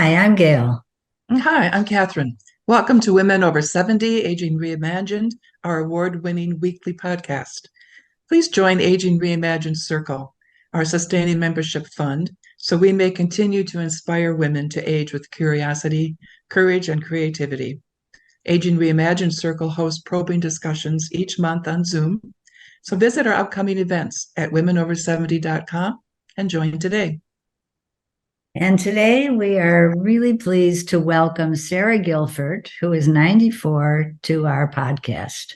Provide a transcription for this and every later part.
Hi, I'm Gail. Hi, I'm Catherine. Welcome to Women Over 70 Aging Reimagined, our award-winning weekly podcast. Please join Aging Reimagined Circle, our sustaining membership fund, so we may continue to inspire women to age with curiosity, courage, and creativity. Aging Reimagined Circle hosts probing discussions each month on Zoom, so visit our upcoming events at womenover70.com and join today. And today we are really pleased to welcome Sara Gilfert, who is 94, to our podcast.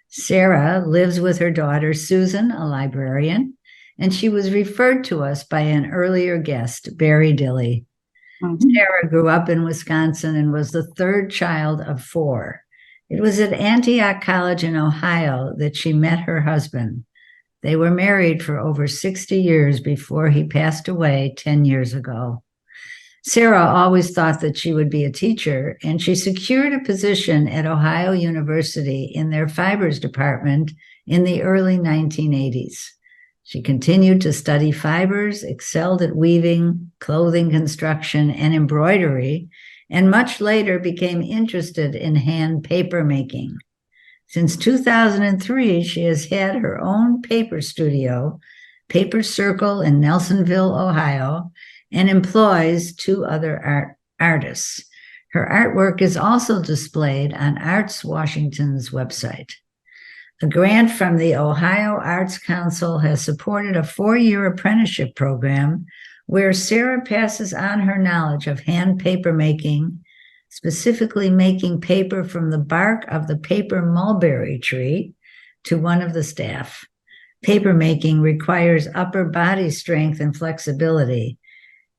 Sara lives with her daughter, Susan, a librarian, and she was referred to us by an earlier guest, Barry Dilley. Sara grew up in Wisconsin and was the third child of four. It was at Antioch College in Ohio that she met her husband. They were married for over 60 years before he passed away 10 years ago. Sara always thought that she would be a teacher, and she secured a position at Ohio University in their fibers department in the early 1980s. She continued to study fibers, excelled at weaving, clothing construction, and embroidery, and much later became interested in hand paper making. Since 2003, she has had her own paper studio, Paper Circle in Nelsonville, Ohio, and employs two other artists. Her artwork is also displayed on Arts Washington's website. A grant from the Ohio Arts Council has supported a 4-year apprenticeship program where Sara passes on her knowledge of hand paper making, specifically making paper from the bark of the paper mulberry tree, to one of the staff. Paper making requires upper body strength and flexibility.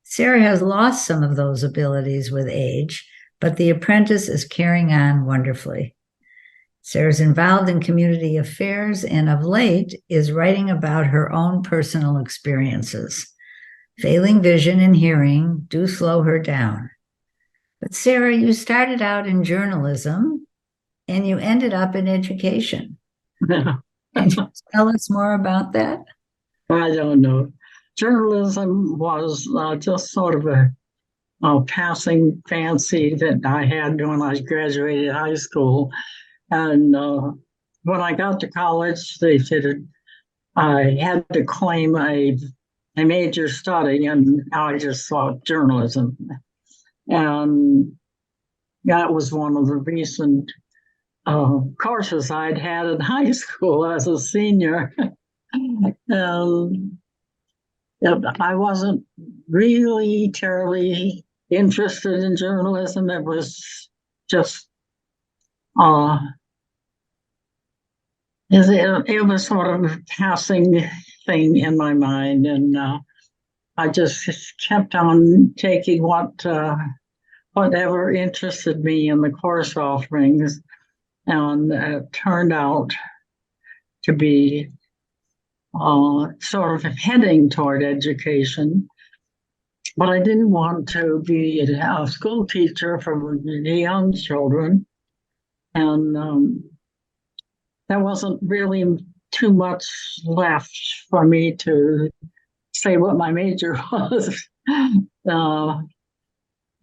Sara has lost some of those abilities with age, but the apprentice is carrying on wonderfully. Sara's involved in community affairs and of late is writing about her own personal experiences. Failing vision and hearing do slow her down. But Sara, you started out in journalism and you ended up in education. Can you tell us more about that? I don't know. Journalism was just sort of a passing fancy that I had when I graduated high school. And when I got to college, they said I had to claim a major study, and I just thought journalism. And that was one of the recent courses I'd had in high school as a senior. I wasn't really terribly interested in journalism. It was just, it was sort of a passing thing in my mind. And I just kept on taking whatever interested me in the course offerings, and it turned out to be sort of heading toward education. But I didn't want to be a school teacher for the young children. And there wasn't really too much left for me to say what my major was.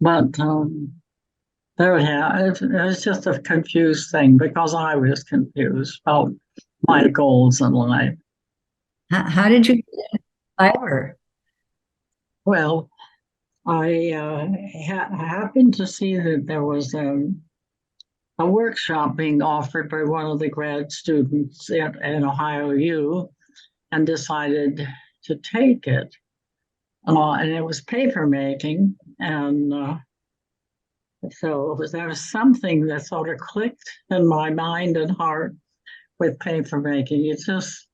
But there it was just a confused thing because I was confused about my goals in life. How did you get into fiber? Well, I happened to see that there was a workshop being offered by one of the grad students at Ohio U, and decided to take it. And it was paper making, and so there was something that sort of clicked in my mind and heart with paper making. It just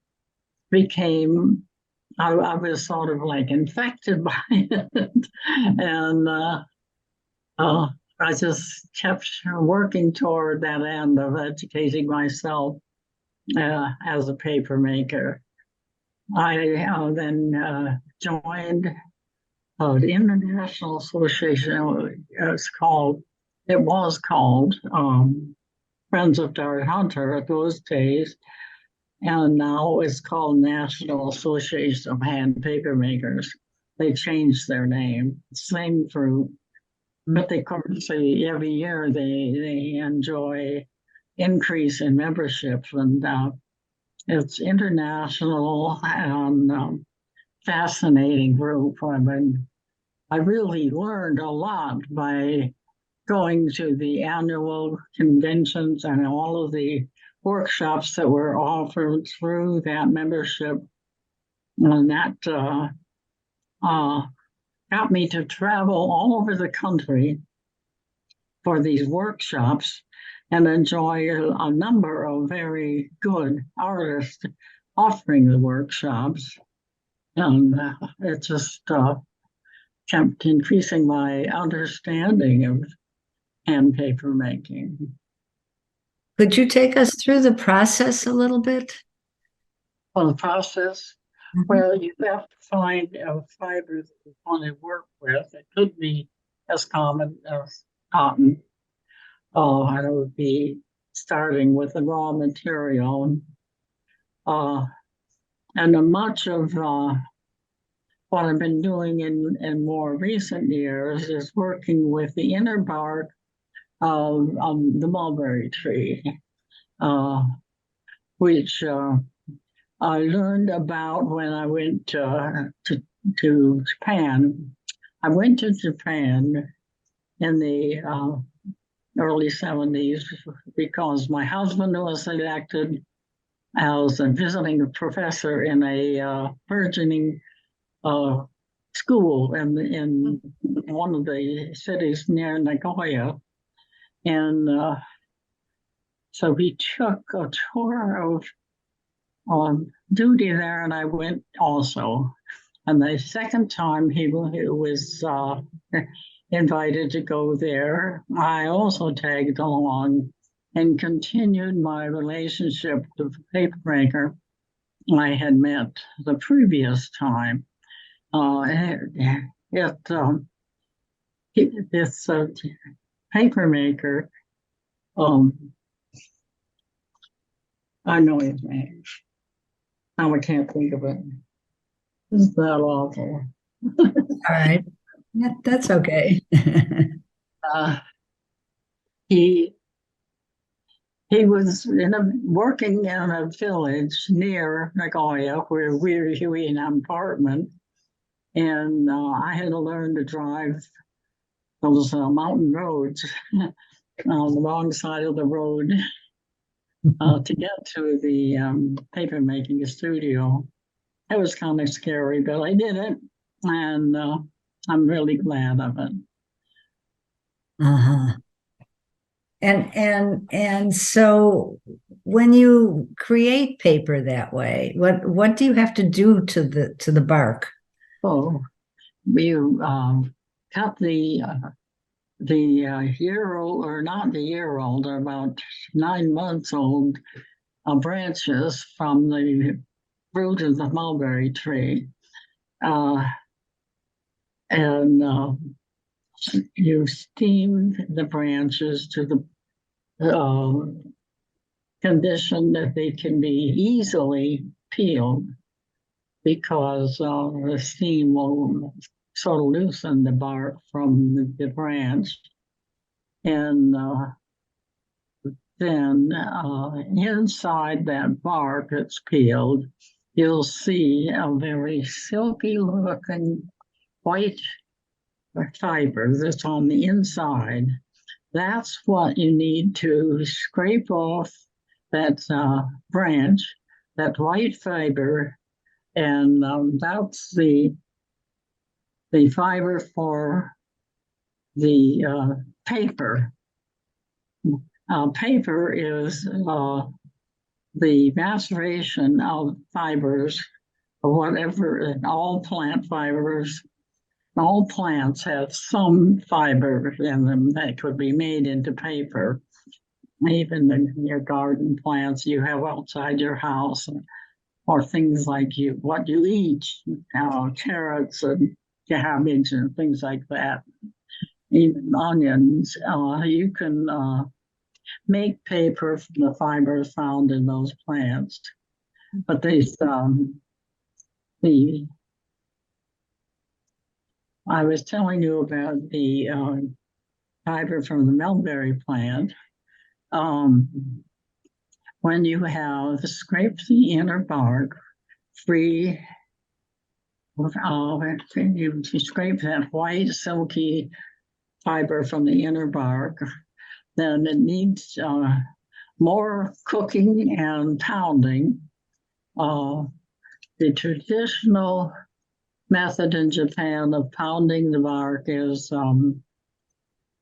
became, I was sort of like infected by it. And I just kept working toward that end of educating myself as a paper maker. I then joined the International Association. It was called Friends of Dart Hunter at those days, and now it's called National Association of Hand Paper Makers. They changed their name. Same group, But of course, every year they enjoy increase in memberships, and it's international and fascinating group. I mean, I really learned a lot by going to the annual conventions and all of the workshops that were offered through that membership. And that uh, got me to travel all over the country for these workshops and enjoy a number of very good artists offering the workshops. And it just kept increasing my understanding of hand paper making. Could you take us through the process a little bit? Well, the process, well, you have to find a fiber that you want to work with. It could be as common as cotton. Oh, and it would be starting with the raw material. Uh, and much of what I've been doing in more recent years is working with the inner bark of the mulberry tree, which I learned about when I went to Japan. I went to Japan in the early 70s because my husband was elected as a visiting professor in a burgeoning school in one of the cities near Nagoya. And so he took a tour of duty there, and I went also. And the second time he was invited to go there, I also tagged along and continued my relationship with the paper maker I had met the previous time. This paper maker, I know his name. Now I can't think of it. It's that awful. All right. That's okay. He was working in a village near Nagoya where we were in an apartment, and I had to learn to drive those mountain roads on the wrong side of the road to get to the paper making studio. It was kind of scary, but I did it, and I'm really glad of it. Uh-huh. And so when you create paper that way, what do you have to do to the bark? Oh, you cut the year old, or not the year old, or about 9 months old branches from the root of the mulberry tree. And you steam the branches to the condition that they can be easily peeled, because the steam will sort of loosen the bark from the branch. And then inside that bark that's peeled, you'll see a very silky looking white fiber that's on the inside. That's what you need to scrape off that branch, that white fiber, and that's the fiber for the paper. Paper is the maceration of fibers, or whatever, and all plant fibers. All plants have some fiber in them that could be made into paper. Even your garden plants you have outside your house, or things like what you eat, carrots and cabbage and things like that. Even onions, you can make paper from the fibers found in those plants. But I was telling you about the fiber from the mulberry plant. When you have scraped the inner bark free, you scrape that white silky fiber from the inner bark, then it needs more cooking and pounding. The traditional method in Japan of pounding the bark is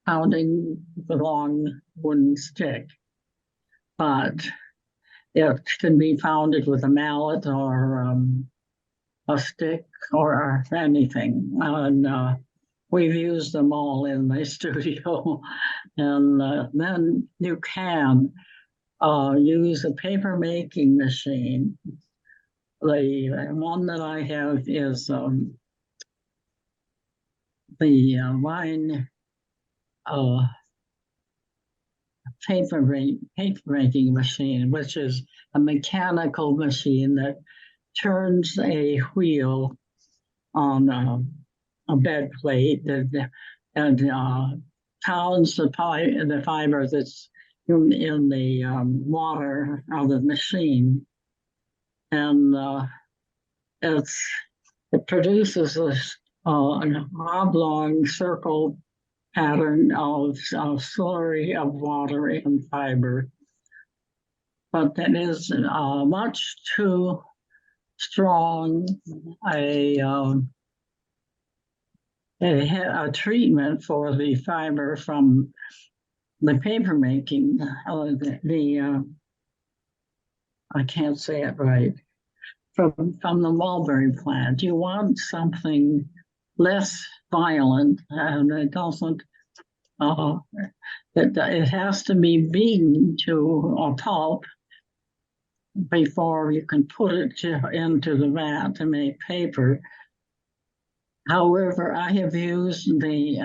pounding the long wooden stick, but it can be pounded with a mallet or a stick or anything. And we've used them all in the studio. And then you can use a paper making machine. The one that I have is the Wine paper making machine, which is a mechanical machine that turns a wheel on a bed plate and pounds the fiber that's in the water of the machine, and it produces an oblong circle pattern of slurry of water and fiber, but that is much too strong a treatment for the fiber from the paper making. I can't say it right. From the mulberry plant, you want something less violent, and it doesn't. It has to be beaten to a pulp before you can put it into the vat to make paper. However, I have used the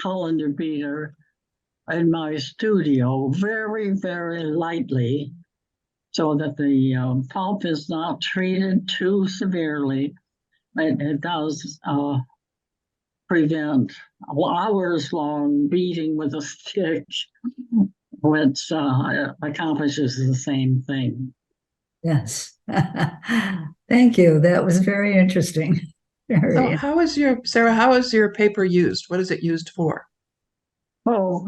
colander beater in my studio very, very lightly so that the pulp is not treated too severely. It does prevent hours-long beating with a stick, which accomplishes the same thing. Yes. Thank you. That was very interesting. So Sarah, how is your paper used? What is it used for? Oh,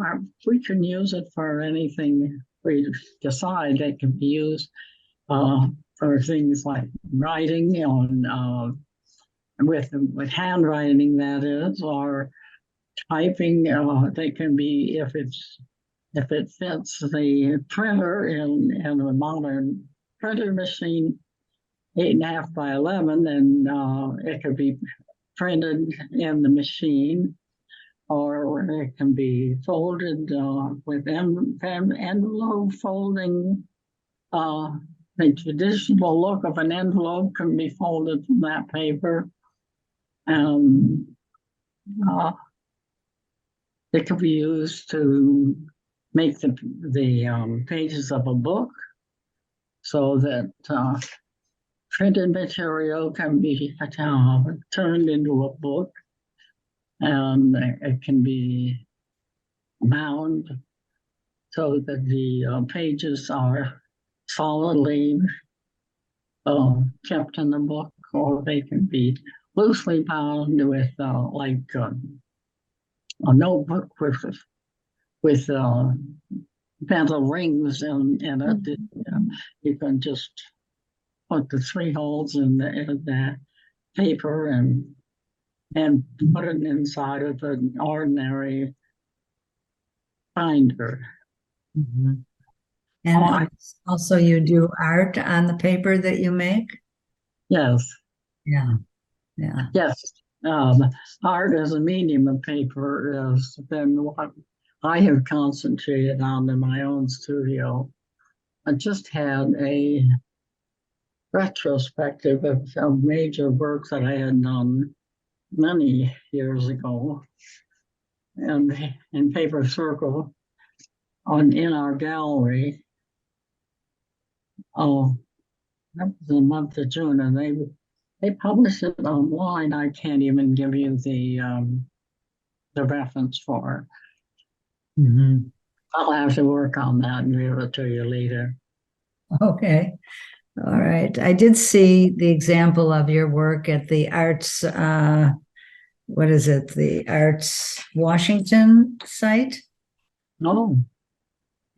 we can use it for anything we decide. It can be used for things like writing on with handwriting, that is, or typing. They can be if it fits the printer in a modern printer machine, 8.5 by 11, then it could be printed in the machine, or it can be folded with envelope folding. The traditional look of an envelope can be folded from that paper. It can be used to make the pages of a book so that printed material can be turned into a book, and it can be bound so that the pages are solidly kept in the book, or they can be loosely bound with like a notebook with metal rings in it. You can just put the 3 holes in the paper and put it inside of an ordinary binder. Mm-hmm. And also you do art on the paper that you make? Yes. Yeah. Yeah. Yes. Art as a medium of paper has been what I have concentrated on in my own studio. I just had a retrospective of major works that I had done many years ago, and in Paper Circle in our gallery. Oh, that was the month of June, and they published it online. I can't even give you the reference for. Mhm. I'll have to work on that and give it to you later. Okay. All right. I did see the example of your work at the Arts, what is it? The Arts Washington site. Oh,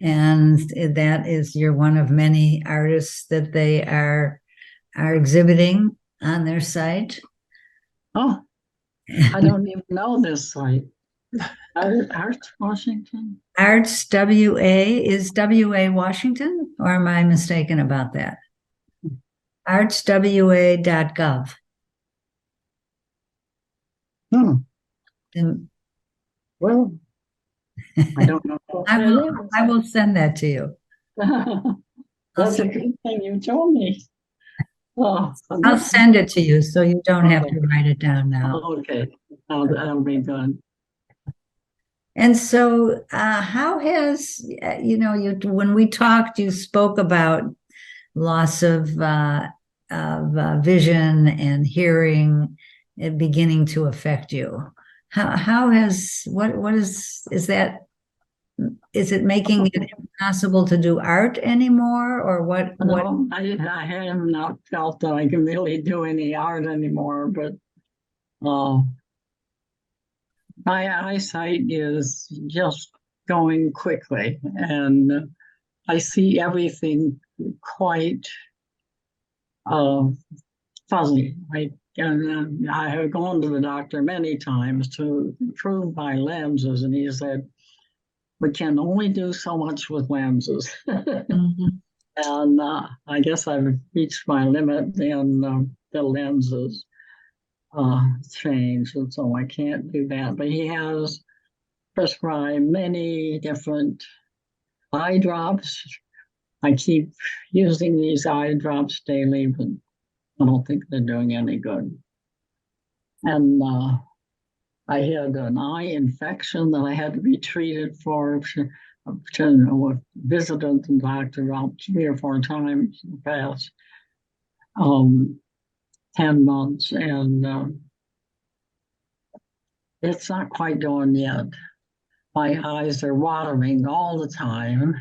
And that is, you're one of many artists that they are exhibiting on their site. oh, I don't even know this site. Arts Washington? Arts WA, is WA Washington, or am I mistaken about that? artswa.gov. Hmm. And Well, I don't know what I will, that I will send that to you. is. I'll That's a send, good thing you told me. Oh, I'll send it to you so you don't have to okay. write it down now. Okay, that'll be good. And so, how has, when we talked, you spoke about loss of vision and hearing it beginning to affect you. How has, what is that, is it making it impossible to do art anymore, or what? No, I have not felt that I can really do any art anymore, but uh, my eyesight is just going quickly, and I see everything quite uh, fuzzy. I have gone to the doctor many times to improve my lenses, and he said, we can only do so much with lenses. Mhm. And I guess I've reached my limit in the lenses change, and so I can't do that. But he has prescribed many different eye drops. I keep using these eye drops daily, but I don't think they're doing any good. And I had an eye infection that I had to be treated for. Visited the doctor about 3 or 4 times in the past 10 months, and it's not quite done yet. My eyes are watering all the time.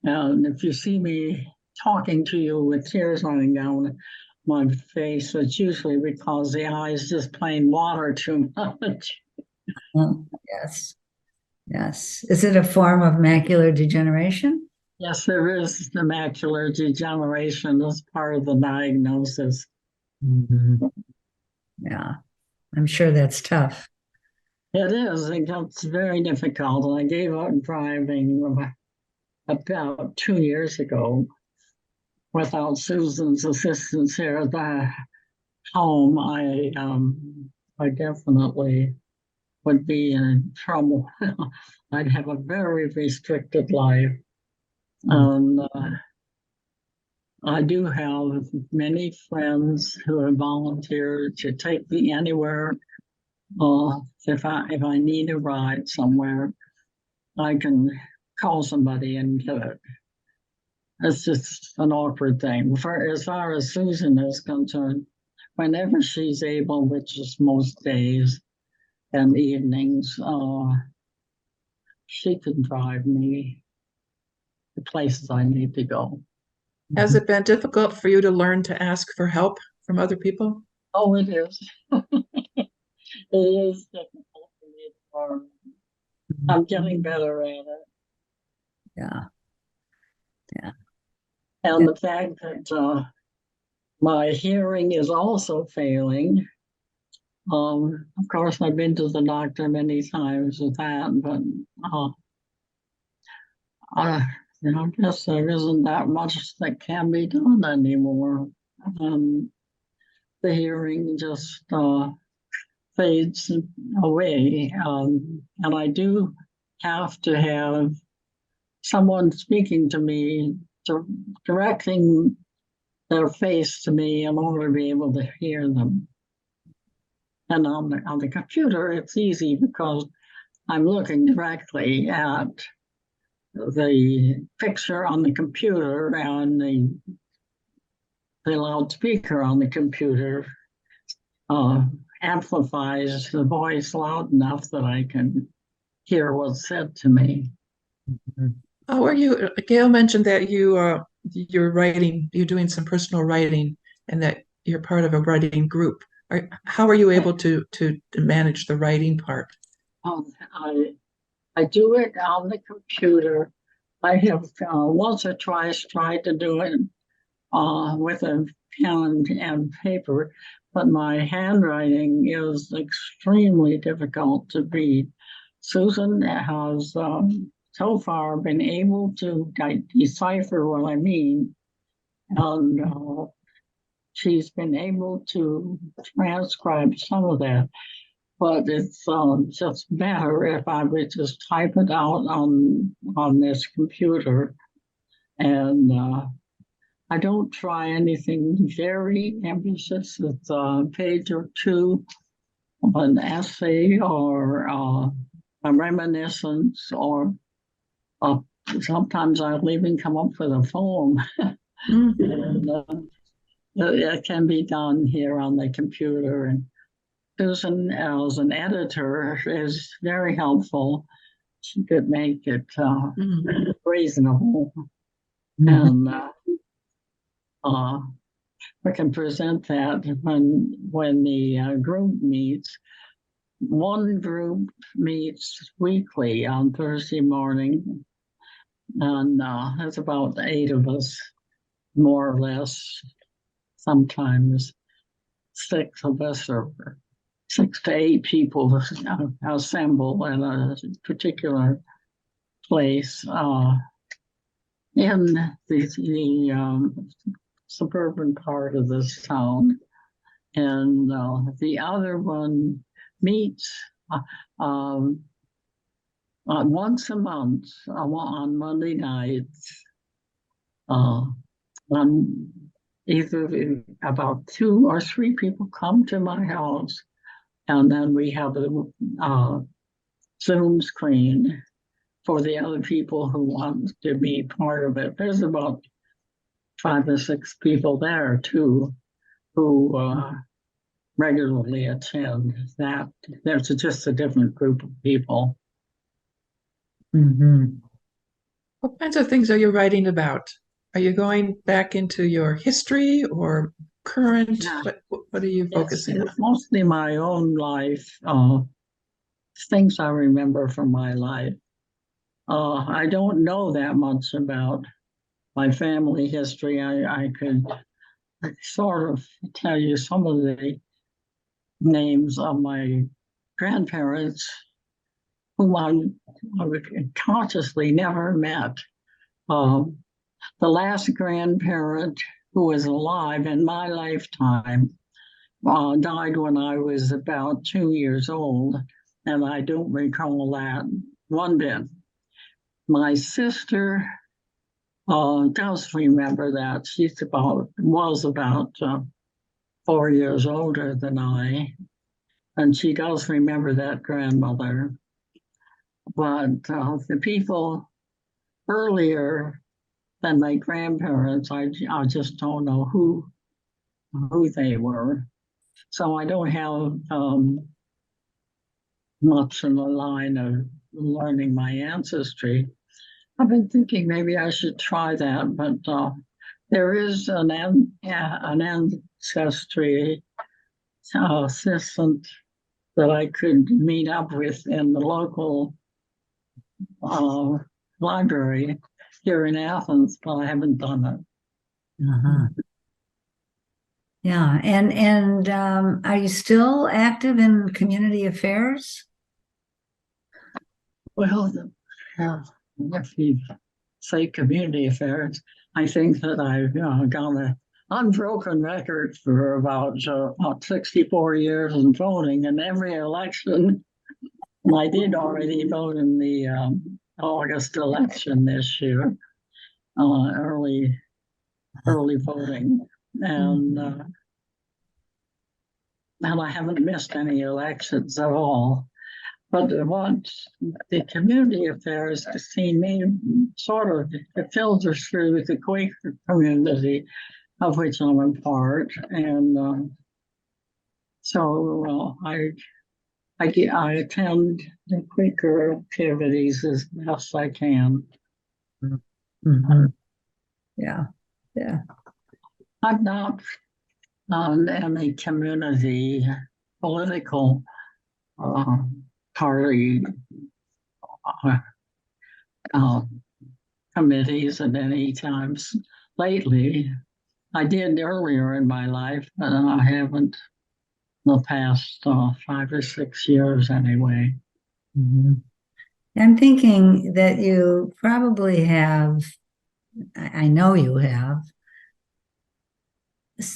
And if you see me talking to you with tears running down my face, it's usually because the eyes just plain water too much. Oh, yes, yes. Is it a form of macular degeneration? Yes, there is the macular degeneration as part of the diagnosis. Mhm. Yeah, I'm sure that's tough. It is. It gets very difficult. And I gave up driving about 2 years ago without Susan's assistance here at the home. I definitely would be in trouble. I'd have a very restricted life. Mm. And I do have many friends who have volunteered to take me anywhere. If I need a ride somewhere, I can call somebody and get it. It's just an awkward thing. As far as Susan is concerned, whenever she's able, which is most days and evenings, she can drive me to places I need to go. Has it been difficult for you to learn to ask for help from other people? Oh, it is. It is difficult for me to learn. I'm getting better at it. Yeah, yeah. And the fact that my hearing is also failing. Of course, I've been to the doctor many times with that, but I, I guess there isn't that much that can be done anymore. Um, the hearing just fades away, and I do have to have someone speaking to me, directing their face to me in order to be able to hear them. And on the computer, it's easy because I'm looking directly at the picture on the computer and the loudspeaker on the computer amplifies the voice loud enough that I can hear what's said to me. How are you? Gail mentioned that you're writing, you're doing some personal writing, and that you're part of a writing group. How are you able to manage the writing part? I do it on the computer. I have once or twice tried to do it with a pen and paper, but my handwriting is extremely difficult to read. Susan has so far been able to decipher what I mean, and she's been able to transcribe some of that. But it's just better if I would just type it out on this computer, and I don't try anything very ambitious. It's a page or two of an essay or a reminiscence, or uh, sometimes I'll even come up with a poem. And, it can be done here on the computer. And Susan, as an editor, is very helpful. She could make it reasonable. And we can present that when the group meets. One group meets weekly on Thursday morning, and there's about 8 of us, more or less. Sometimes 6 of us, or 6 to 8 people assemble in a particular place in the suburban part of this town. And the other one meets once a month on Monday nights. On either about 2 or 3 people come to my house, and then we have a Zoom screen for the other people who want to be part of it. There's about 5 or 6 people there too, who regularly attend that. There's just a different group of people. Mm-hmm. What kinds of things are you writing about? Are you going back into your history or current? Yeah. What are you focusing on? It's mostly my own life, things I remember from my life. I don't know that much about my family history. I could sort of tell you some of the names of my grandparents, whom I consciously never met. The last grandparent who was alive in my lifetime died when I was about 2 years old, and I don't recall that one bit. My sister does remember that. She was about 4 years older than I, and she does remember that grandmother. But the people earlier than my grandparents, I just don't know who they were. So I don't have much in the line of learning my ancestry. I've been thinking maybe I should try that, but there is an ancestry assistant that I could meet up with in the local library here in Athens, but I haven't done it. Uh-huh. Yeah, and are you still active in community affairs? Well, if you say community affairs, I think that I've got an unbroken record for about 64 years in voting in every election. And I did already vote in the August election this year, early voting, and I haven't missed any elections at all. But what the community affairs to see me sort of filters through the Quaker community, of which I'm a part, and So I attend the Quaker activities as best I can. Mm-hmm. Yeah. Yeah. I'm not on any community political uh, party uh, uh, committees at any times lately. I did earlier in my life, but I haven't the past 5 or 6 years anyway. Mm-hmm. I'm thinking that you probably have, I know you have,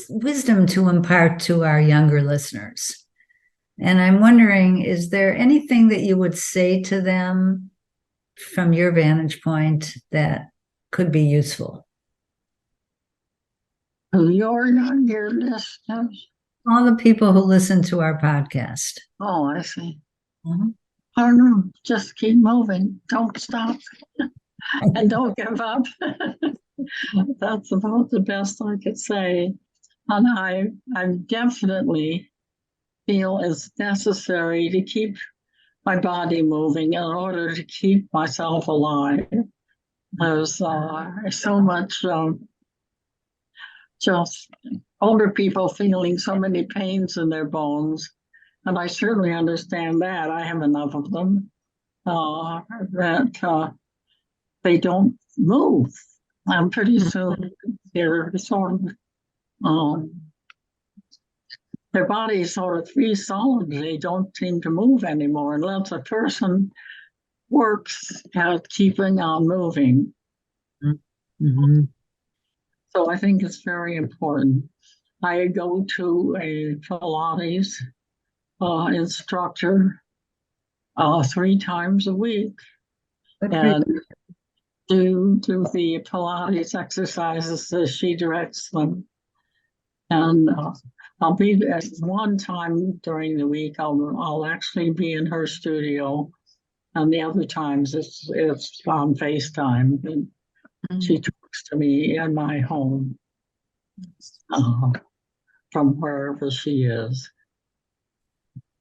wisdom to impart to our younger listeners. And I'm wondering, is there anything that you would say to them from your vantage point that could be useful? Your younger listeners? All the people who listen to our podcast. Oh, I see. Mhm. I don't know. Just keep moving. Don't stop and don't give up. That's about the best I could say. And I definitely feel it's necessary to keep my body moving in order to keep myself alive. There's so much just older people feeling so many pains in their bones. And I certainly understand that. I have enough of them that they don't move. And pretty soon they're sort of, um, their bodies sort of freeze solid. They don't seem to move anymore unless a person works at keeping on moving. Mm-hmm. So I think it's very important. I go to a Pilates instructor 3 times a week and do the Pilates exercises as she directs them. And I'll be at one time during the week. I'll actually be in her studio, and the other times it's on FaceTime. And she talks to me in my home from wherever she is.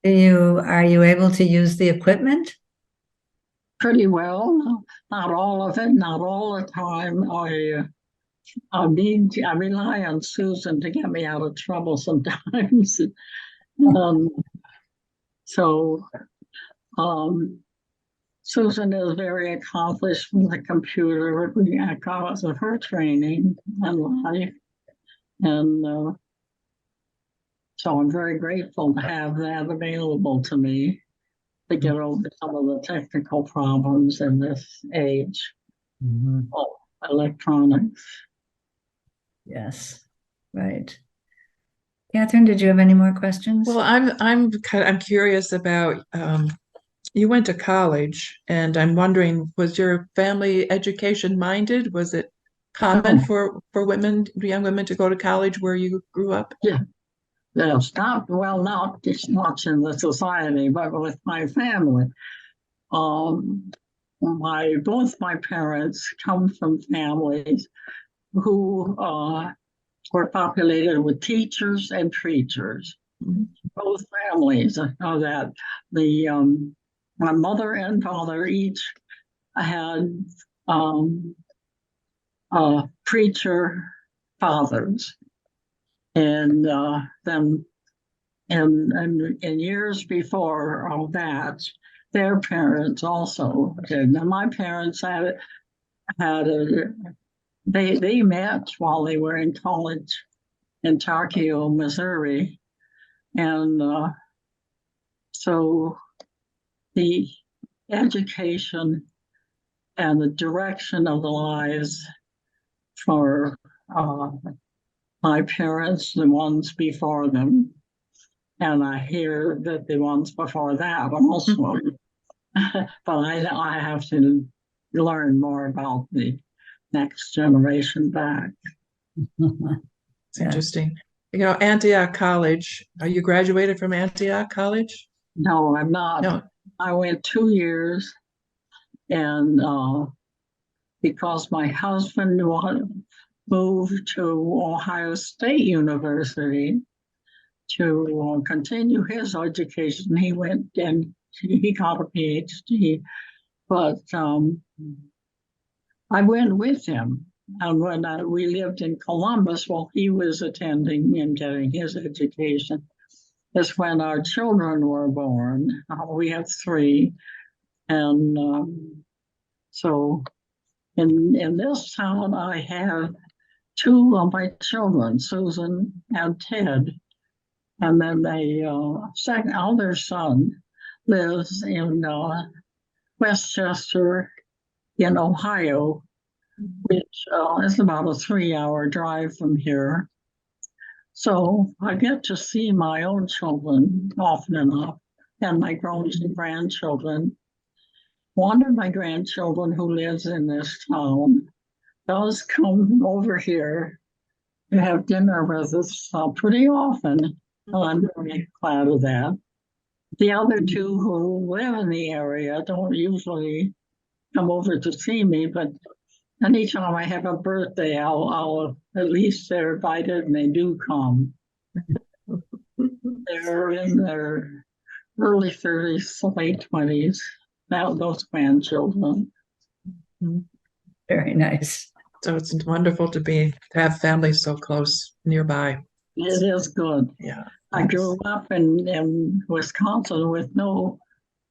Are you able to use the equipment? Pretty well, not all of it, not all the time. I rely on Susan to get me out of trouble sometimes. um, so um, Susan is very accomplished with the computer because of her training and life. And so I'm very grateful to have that available to me to get over some of the technical problems in this age of electronics. Yes, right. Catherine, did you have any more questions? Well, I'm curious about you went to college, and I'm wondering, was your family education minded? Was it common for young women to go to college where you grew up? Yeah. Yes, not just much in the society, but with my family. Both my parents come from families who were populated with teachers and preachers. Both families know that. My mother and father each had preacher fathers, and then in years before all that, their parents also did. Now, my parents had they met while they were in college in Tokyo, Missouri, and so the education and the direction of the lives for my parents, the ones before them, and I hear that the ones before that also. But I have to learn more about the next generation back. It's interesting. You know, Antioch College. Are you graduated from Antioch College? No, I'm not. No. I went 2 years, and because my husband moved to Ohio State University, to continue his education. He went and he got a PhD, but I went with him. And when we lived in Columbus, while he was attending and getting his education, is when our children were born. We have three. And so in this town, I have two of my children, Susan and Ted. And then the second elder son lives in Westchester in Ohio, which is about a 3-hour drive from here. So I get to see my own children often enough and my grown grandchildren. One of my grandchildren who lives in this town does come over here to have dinner with us pretty often. And I'm very glad of that. The other two who live in the area don't usually come over to see me, but anytime I have a birthday, I'll at least they're invited and they do come. They're in their early 30s, late 20s. Now those grandchildren. Very nice. So it's wonderful to have families so close nearby. It is good. Yeah. I grew up in Wisconsin with no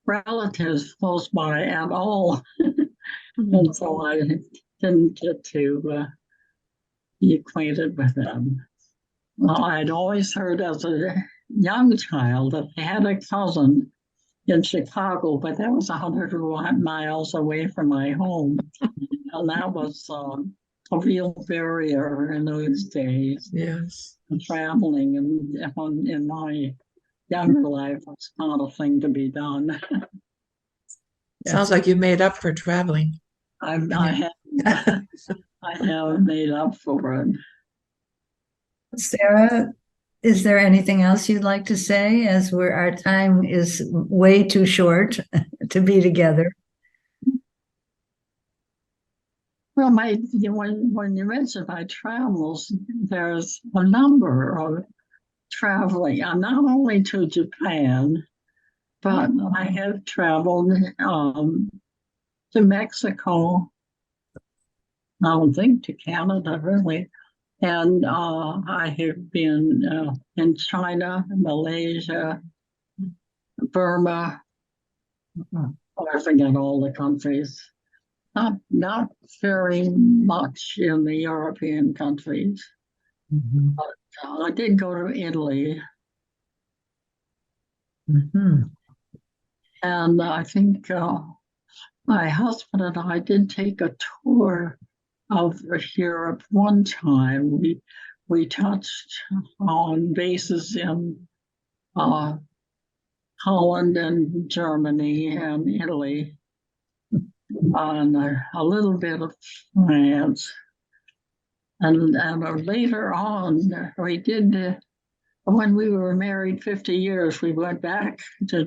relatives close by at all. And so I didn't get to be acquainted with them. I'd always heard as a young child that I had a cousin in Chicago, but that was 100 miles away from my home. And that was a real barrier in those days. Yes. Traveling in my younger life was not a thing to be done. Sounds like you made up for traveling. I have made up for it. Sara, is there anything else you'd like to say, as our time is way too short to be together? Well, when you mentioned my travels, there's a number of traveling. I'm not only to Japan, but I have traveled to Mexico. I don't think to Canada really, and I have been in China, Malaysia, Burma. Oh, I forget all the countries. Not very much in the European countries. But I did go to Italy. And I think my husband and I did take a tour of Europe one time. We touched on bases in Holland and Germany and Italy, on a little bit of France. And later on, we did, when we were married 50 years, we went back to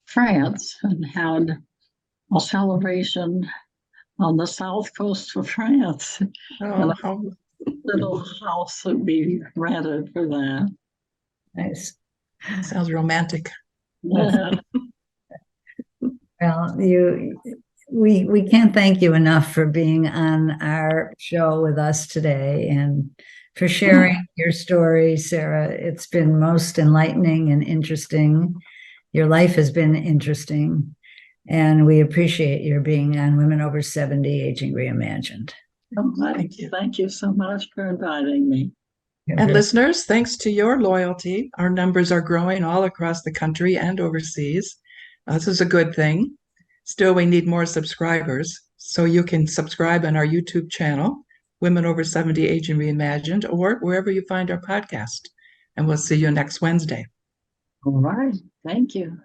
France and had a celebration on the south coast of France. Oh, a little house that we rented for that. Nice. Sounds romantic. Yeah. Well, we can't thank you enough for being on our show with us today and for sharing your story, Sara. It's been most enlightening and interesting. Your life has been interesting, and we appreciate your being on Women Over 70 Aging Reimagined. Thank you so much for inviting me. And listeners, thanks to your loyalty, our numbers are growing all across the country and overseas. This is a good thing. Still, we need more subscribers, so you can subscribe on our YouTube channel, Women Over 70 Aging Reimagined, or wherever you find our podcast. And we'll see you next Wednesday. All right. Thank you.